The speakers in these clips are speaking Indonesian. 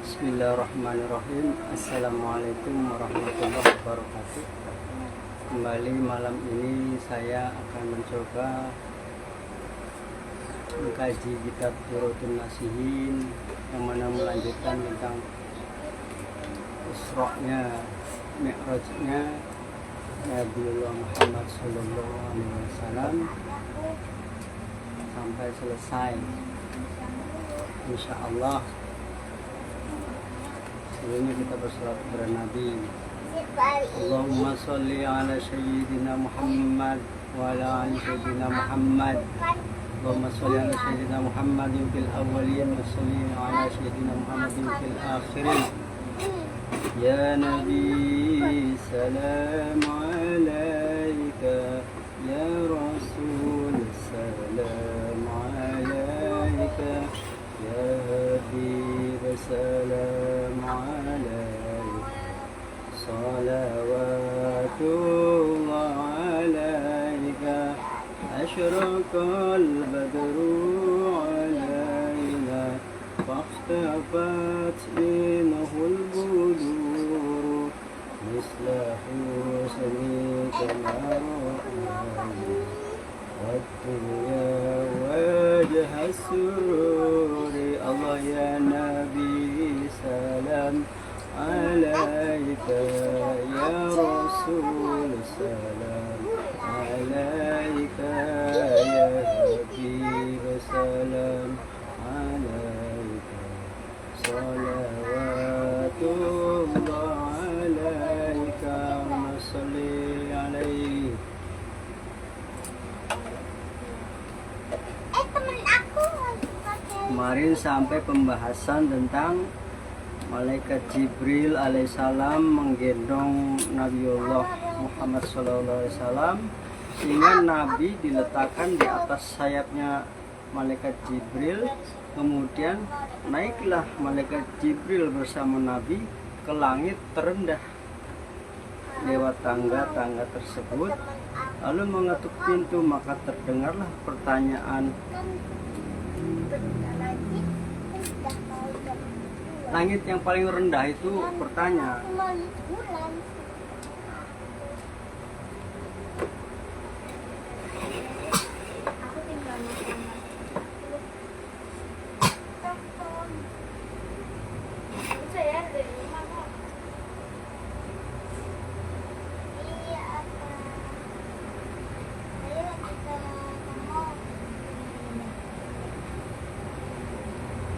Bismillahirrahmanirrahim. Assalamualaikum warahmatullahi wabarakatuh. Kembali malam ini saya akan mencoba mengkaji kitab Durratun Nasihin, yang mana melanjutkan tentang Isra-nya, Mi'raj-nya Nabiullah Muhammad SAW sampai selesai, insyaallah. Sebelumnya kita bersalawat kepada Nabi. Allahumma sholli ala sayyidina Muhammad wa ala ali sayyidina Muhammad. Allahumma sholli ala sayyidina Muhammadin fil awwalin wa sholli ala sayyidina Muhammadin fil akhirin. Ya Nabi, salam alaika. Ya Rasul, salam alaika. Ya Habib, salam alaika. Salawatullah alaika. Ashraqal badru alaina. Fakhtabat minhul budur. Mislahu sanika mar'ani. Wa-dunya wajah sururi. Allah ya Nabi, salam alaika. Ya Rasul, salam alaika. Ya Habib, salam alaika. Salawatullah alaika. Allahumma sholli alaihi. Kemarin sampai pembahasan tentang Malaikat Jibril alaihissalam menggendong Nabiullah Muhammad SAW, sehingga Nabi diletakkan di atas sayapnya Malaikat Jibril. Kemudian naiklah Malaikat Jibril bersama Nabi ke langit terendah. Lewat tangga-tangga tersebut, lalu mengetuk pintu, maka terdengarlah pertanyaan. Langit yang paling rendah itu bertanya,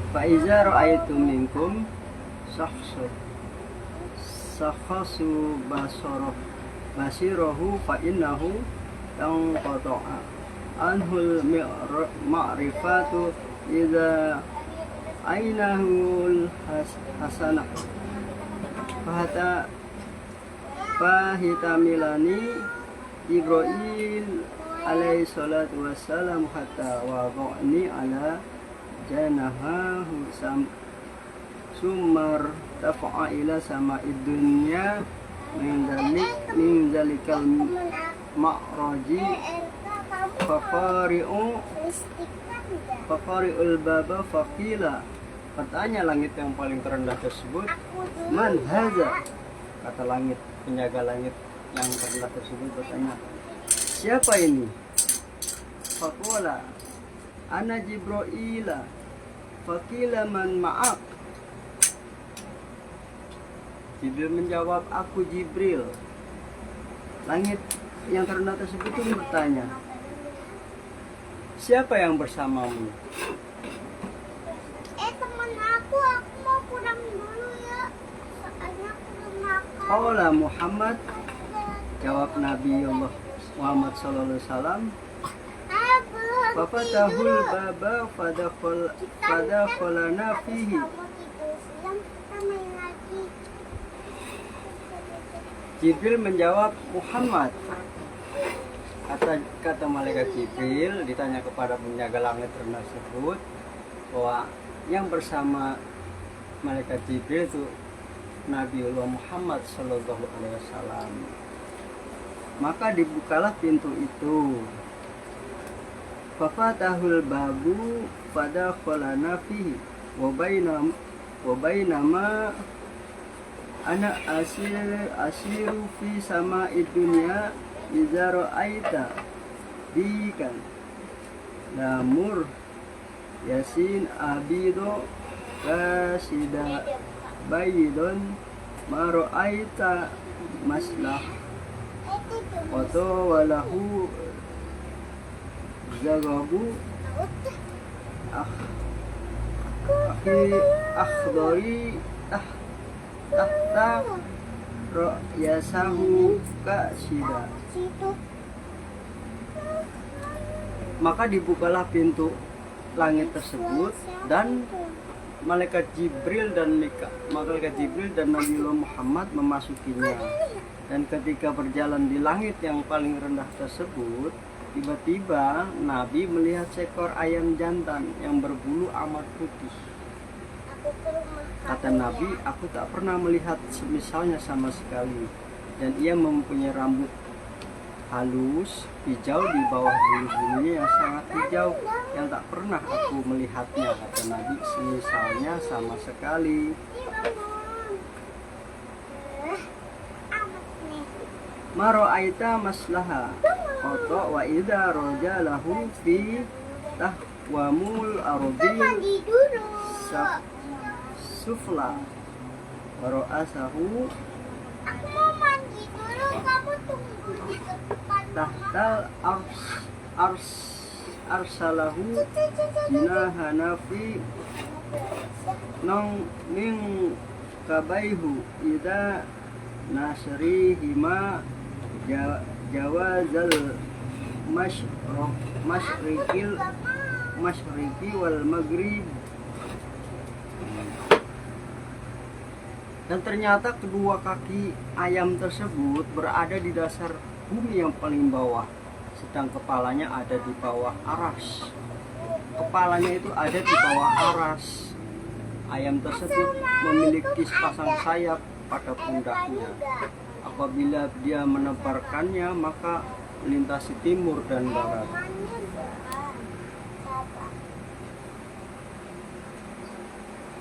Faiza ra'aitum minkum sakhasu basirahu fa innahu tanqata'a anhul ma'rifatu idza ainahul hasanah fahitamilani Jibril alaihi salatu wassalam hatta wada'ni ala janahahu sumar tafa'a ila sama'id dunya min zalikal ma'raji faqari'ul baba faqila. Bertanya langit yang paling terendah tersebut, man haza? Kata langit, penjaga langit yang terendah tersebut bertanya, siapa ini? Faqala ana Jibrila. Faqila man ma'ak? Jibril menjawab, aku Jibril. Langit yang terendah tersebut pun bertanya, siapa yang bersamamu? Teman aku mau pulang dulu ya. Soalnya aku belum makan. Qala Muhammad, jawab Nabi Allah Muhammad SAW. Fafatahul baba fadakhalana fihi. Jibril menjawab, Muhammad. Kata malaikat Jibril ditanya kepada penjaga langit terendah tersebut bahwa yang bersama malaikat Jibril itu Nabiullah Muhammad SAW. Maka dibukalah pintu itu. Fafatahul babu fadakhalana fihi wa baina wa bainama ana asiru fi sama'id dunya idza ra'aita dikan lamur yasin abido kasida bayidon ma ra'aita maslah wato walahu zagabu akhdari tahta ra'yasahu kasida. Maka dibukalah pintu langit tersebut dan malaikat Jibril dan Nabiullah Muhammad memasukinya. Dan ketika berjalan di langit yang paling rendah tersebut, tiba-tiba Nabi melihat seekor ayam jantan yang berbulu amat putih. Kata Nabi, aku tak pernah melihat semisalnya sama sekali. Dan ia mempunyai rambut halus, hijau di bawah bulu-bulunya yang sangat hijau, yang tak pernah aku melihatnya. Kata Nabi, semisalnya sama sekali. Maro'aita maslaha Koto wa idha rojalahu fi tahwamul ardi sufla Waro'asahu Aku mau mandi dulu, kamu tunggu di depan. tahtal arsalahu jinahanafi nong ning kabaihu idha nasrihima jawazal masyriqi wal maghrib. Dan ternyata kedua kaki ayam tersebut berada di dasar bumi yang paling bawah, sedang kepalanya ada di bawah aras. Kepalanya itu ada di bawah aras. Ayam tersebut memiliki sepasang sayap pada pundaknya. Apabila dia menebarkannya, maka melintasi timur dan barat.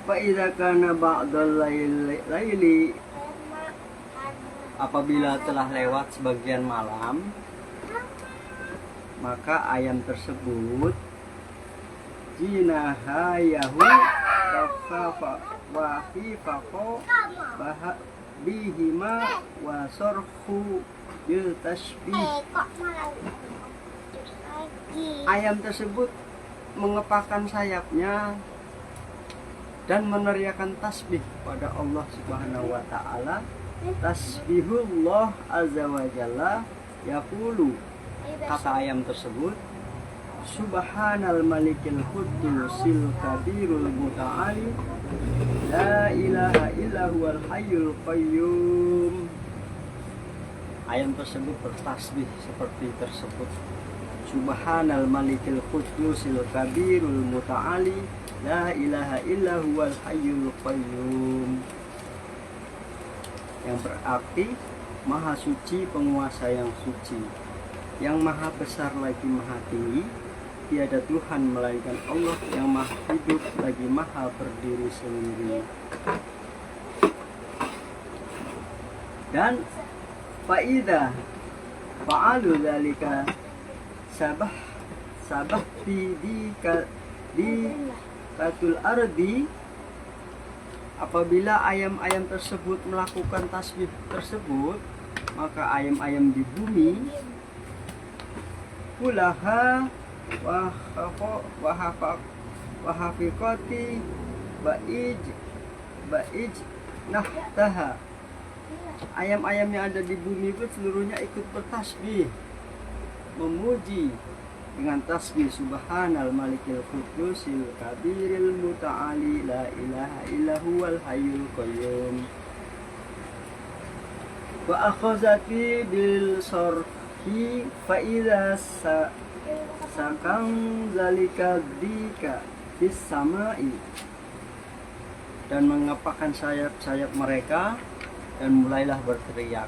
Fa'idha kana ba'dal laili, apabila telah lewat sebagian malam, maka ayam tersebut jinahayahu wa khifaqo bihima wa sorhu bil tasbih. Ayam tersebut mengepakkan sayapnya dan meneriakan tasbih pada Allah Subhanahu wa taala. Tasbihullah azza wa jalla yaqulu, kata ayam tersebut, Subhanal malikil qudusil kabirul muta'ali la ilaha illa huwal hayyul qayyum. Ayam tersebut bertasbih seperti tersebut, Subhanal malikil qudusil kabirul muta'ali la ilaha illa huwal hayyul qayyum, yang berarti maha suci penguasa yang suci, yang maha besar lagi maha tinggi. Tiada Tuhan melainkan Allah yang maha hidup lagi maha berdiri sendiri. Dan faidah fa'alu dzalika sabah di katul ardi, apabila ayam-ayam tersebut melakukan tasbih tersebut, maka ayam-ayam di bumi kulaha wahafiqati ba'ij nahtaha. Ayam-ayam yang ada di bumi itu seluruhnya ikut bertasbih, memuji dengan tasbih Subhanal malikil qudusil kabiril muta'ali la ilaha illa huwal hayyul qayyum. Wa akhazati bil sarhi fa idza sakang zalika dika bis samai, dan mengepakkan sayap-sayap mereka dan mulailah berteriak.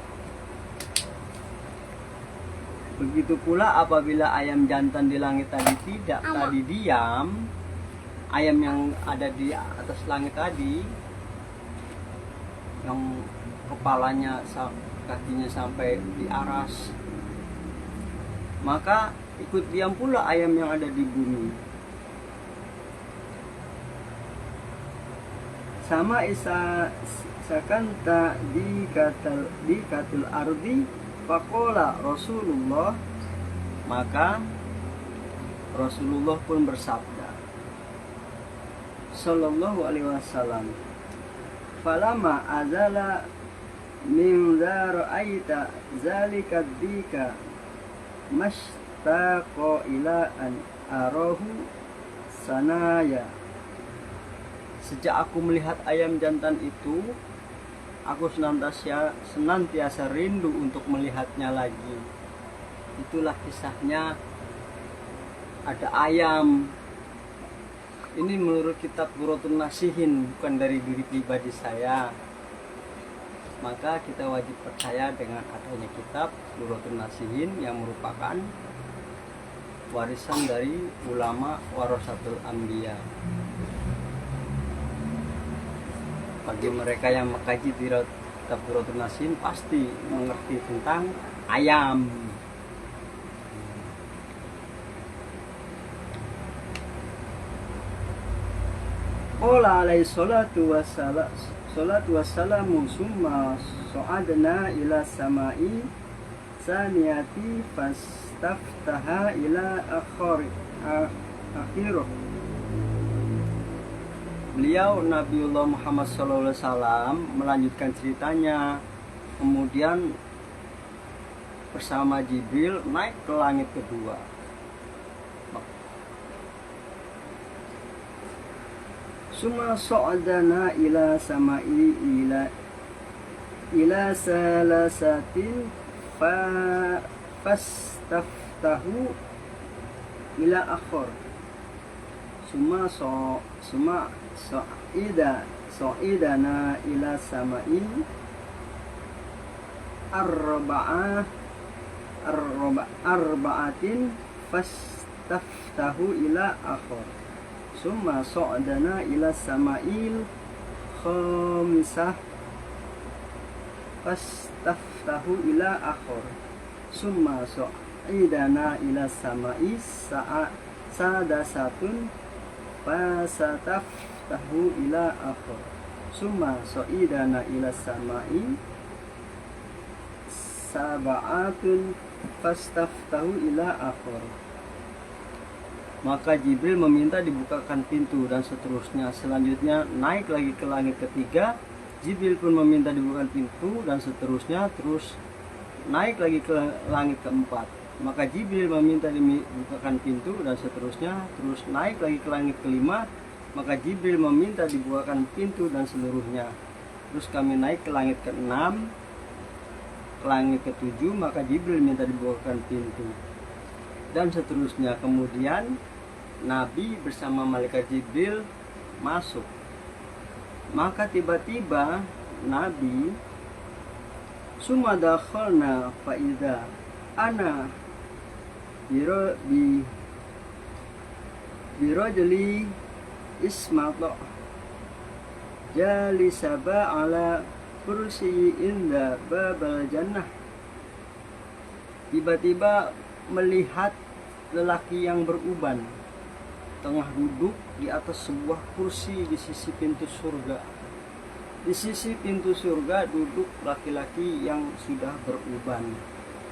Begitu pula apabila ayam jantan di langit tadi diam, ayam yang ada di atas langit tadi yang kepalanya kakinya sampai di aras. Maka ikut diam pula ayam yang ada di bumi. Sama sakanta di katul ardi faqala Rasulullah, maka Rasulullah pun bersabda sallallahu alaihi wasallam, falama azala min ra'aita zalika dika mashtaqo ila an arahu sanaya. Sejak aku melihat ayam jantan itu, aku senantiasa rindu untuk melihatnya lagi. Itulah kisahnya ada ayam. Ini menurut kitab Buratun Nasihin, bukan dari diri pribadi saya. Maka kita wajib percaya dengan adanya kitab Buratun Nasihin yang merupakan warisan dari ulama warasatul anbiya. Bagi mereka yang mengkaji kitab Buratun Nasihin pasti mengerti tentang ayam. Qala alaihi salatu wassalamu summa so'adna ila samai saniyati fastaftaha ila akhirah. Beliau Nabiullah Muhammad SAW melanjutkan ceritanya, kemudian bersama Jibril naik ke langit kedua. Suma so'adana ila samai ila salasatin fastaftahu ila akhir. Suma so'idana ila samai arba'atin fastaftahu ila akhir. Summa so'adana ila sama'il khamisah fastaftahu ila akhir. Summa so'idana ila sama'i sadasatun fasataftahu ila akhir. Summa so'idana ila sama'i sab'atun fastaftahu ila akhir. Maka Jibril meminta dibukakan pintu dan seterusnya. Selanjutnya naik lagi ke langit ketiga, Jibril pun meminta dibukakan pintu dan seterusnya. Terus naik lagi ke langit keempat, maka Jibril meminta dibukakan pintu dan seterusnya. Terus naik lagi ke langit kelima, maka Jibril meminta dibukakan pintu dan seluruhnya. Terus kami naik ke langit keenam, ke langit ketujuh, maka Jibril minta dibukakan pintu dan seterusnya. Kemudian Nabi bersama malaikat Jibril masuk. Maka tiba-tiba Nabi sumadakhalna faida ana birajli ismato jalisaba ala kursi inda babal jannah. Tiba-tiba melihat lelaki yang beruban tengah duduk di atas sebuah kursi di sisi pintu surga. Di sisi pintu surga duduk laki-laki yang sudah beruban.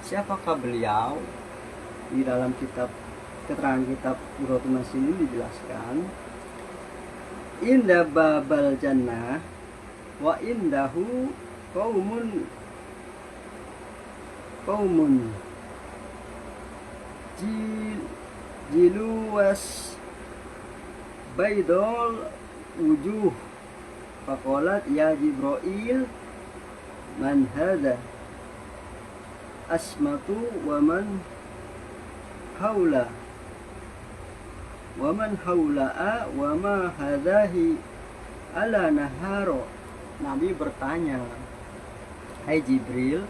Siapakah beliau? Di dalam keterangan kitab Buratun Nasihin ini dijelaskan, inda babal jannah wa indahu qaumun jiluwas baidol wujuh. Faqalat ya Jibril man hada asmatu wa man haula wa ma hadahi ala naharo. Nabi bertanya, hai Jibril,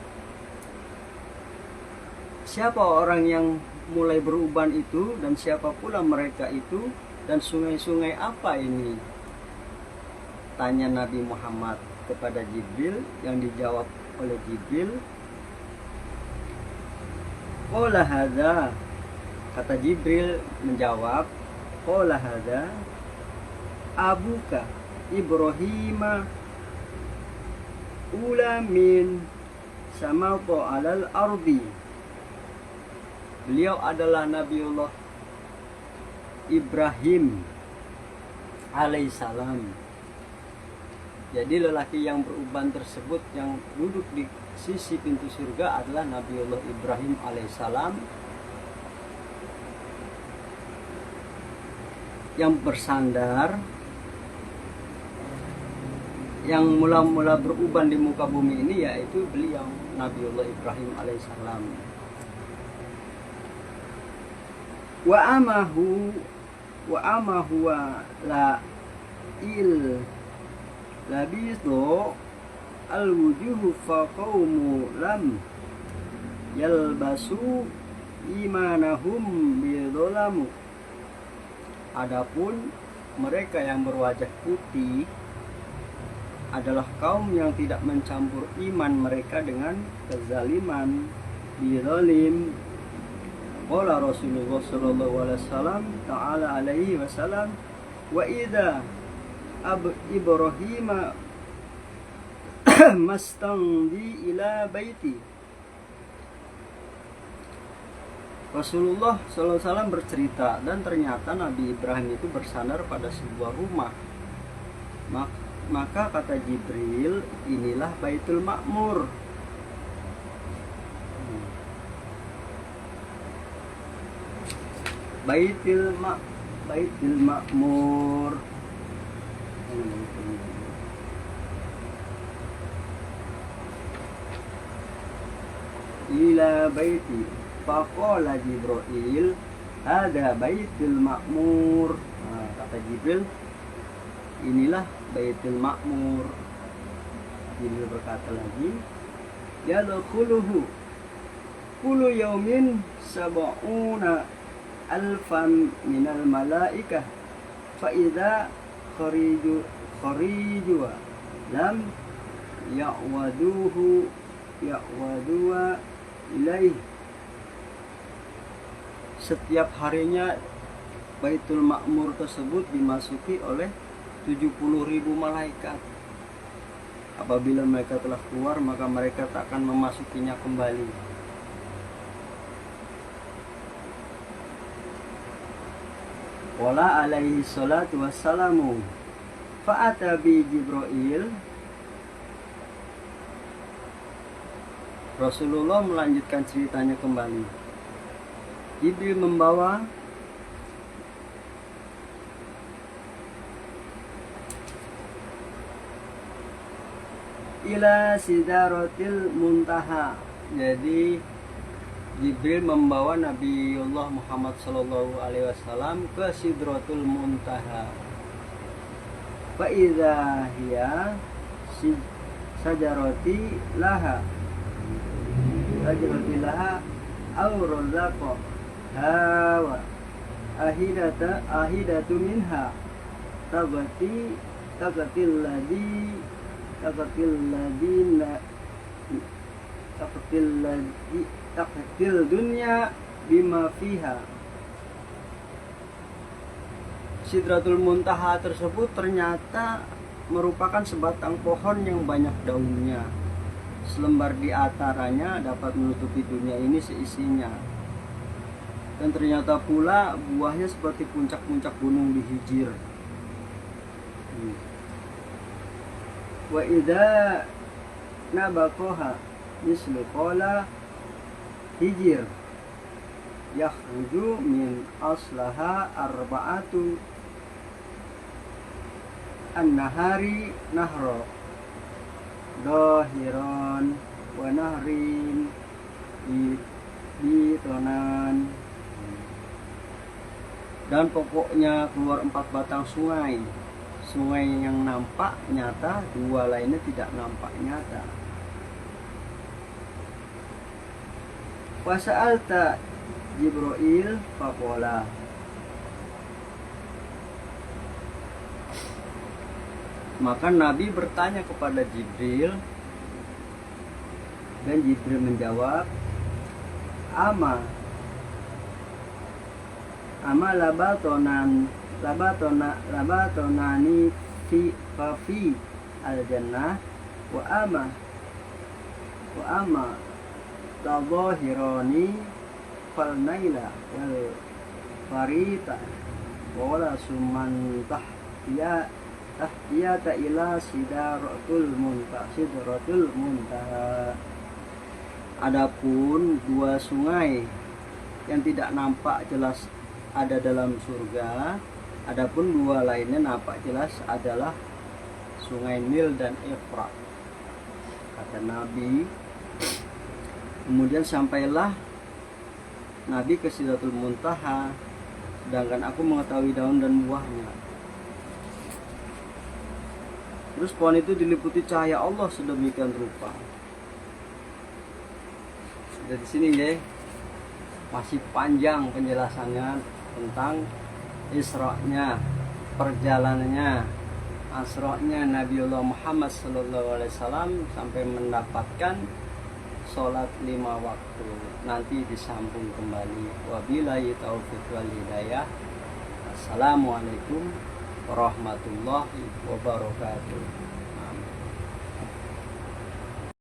siapa orang yang mulai beruban itu dan siapa pula mereka itu dan sungai-sungai apa ini? Tanya Nabi Muhammad. kepada Jibril, yang dijawab oleh Jibril. Qala hadza, kata Jibril menjawab, qala hadza abuka Ibrahim ula min samautu alal ardi. Beliau adalah Nabiullah Ibrahim alaihissalam. Jadi lelaki yang beruban tersebut yang duduk di sisi pintu surga adalah Nabiullah Ibrahim alaihissalam, yang bersandar, yang mula-mula beruban di muka bumi ini, yaitu beliau Nabiullah Ibrahim alaihissalam. Wa amahu la il labisu al wujuhu fa qaumu lam yalbasu imanahum bidolamu. Adapun mereka yang berwajah putih adalah kaum yang tidak mencampur iman mereka dengan kezaliman, bidolim. Qala Rasulullah sallallahu alaihi wasallam ta'ala alaihi wasallam, wa idza Ibrahim mastandi ila baiti. Rasulullah sallallahu alaihi wasallam bercerita, dan ternyata Nabi Ibrahim itu bersandar pada sebuah rumah. Maka kata Jibril, inilah Baitul Ma'mur. Baitul Ma'mur. Ila baiti faqala Jibril ada Baitul Ma'mur. Kata Jibril, inilah Baitul Ma'mur. Jibril berkata lagi, yadkhuluhu kullu yaumin sab'una alfan minal malaikah fa idza khariju lam ya'waduwa ilaih. Setiap harinya Baitul Ma'mur tersebut dimasuki oleh 70.000 malaikat. Apabila mereka telah keluar, maka mereka tak akan memasukinya kembali. Wala alaihi salatu wassalamu fa'ata bi Jibril. Rasulullah melanjutkan ceritanya kembali. Jibril membawa ila sidratil muntaha. Jadi Jibril membawa Nabiullah Muhammad sallallahu alaihi wasallam ke Sidratul Muntaha. Fa idza hiya sajarati laha awrazaqa hawa ahidatu minha taqatil dunya bima fiha. Sidratul Muntaha tersebut ternyata merupakan sebatang pohon yang banyak daunnya. Selembar di antaranya dapat menutupi dunia ini seisinya. Dan ternyata pula buahnya seperti puncak-puncak gunung di Hijir. Wa idza nabaqaha mislu qala Hijir yakhruju min aslaha arba'atu an-nahari nahro dohiron wa nahrin bitonan. Dan pokoknya keluar 4 batang sungai. Sungai yang nampak nyata, 2 lainnya tidak nampak nyata. Wasa'alta Jibril faqala. Maka Nabi bertanya kepada Jibril, dan Jibril menjawab, ama labatonani fi al jannah wa ama tadhahirani fal naila wal farita wala suman tahtiyata ila sidratul muntaha. Adapun dua sungai yang tidak nampak jelas ada dalam surga, adapun dua lainnya nampak jelas adalah sungai Nil dan Efrat, kata Nabi. Kemudian sampailah Nabi ke Sidratul Muntaha, sedangkan aku mengetahui daun dan buahnya. Terus pohon itu diliputi cahaya Allah sedemikian rupa. Dari sini ya, masih panjang penjelasannya tentang Isra-nya, perjalanannya, Asra-nya Nabiullah Muhammad SAW sampai mendapatkan sholat 5 waktu. Nanti disambung kembali. Wabillahi taufiq wal hidayah. Assalamualaikum warahmatullahi wabarakatuh.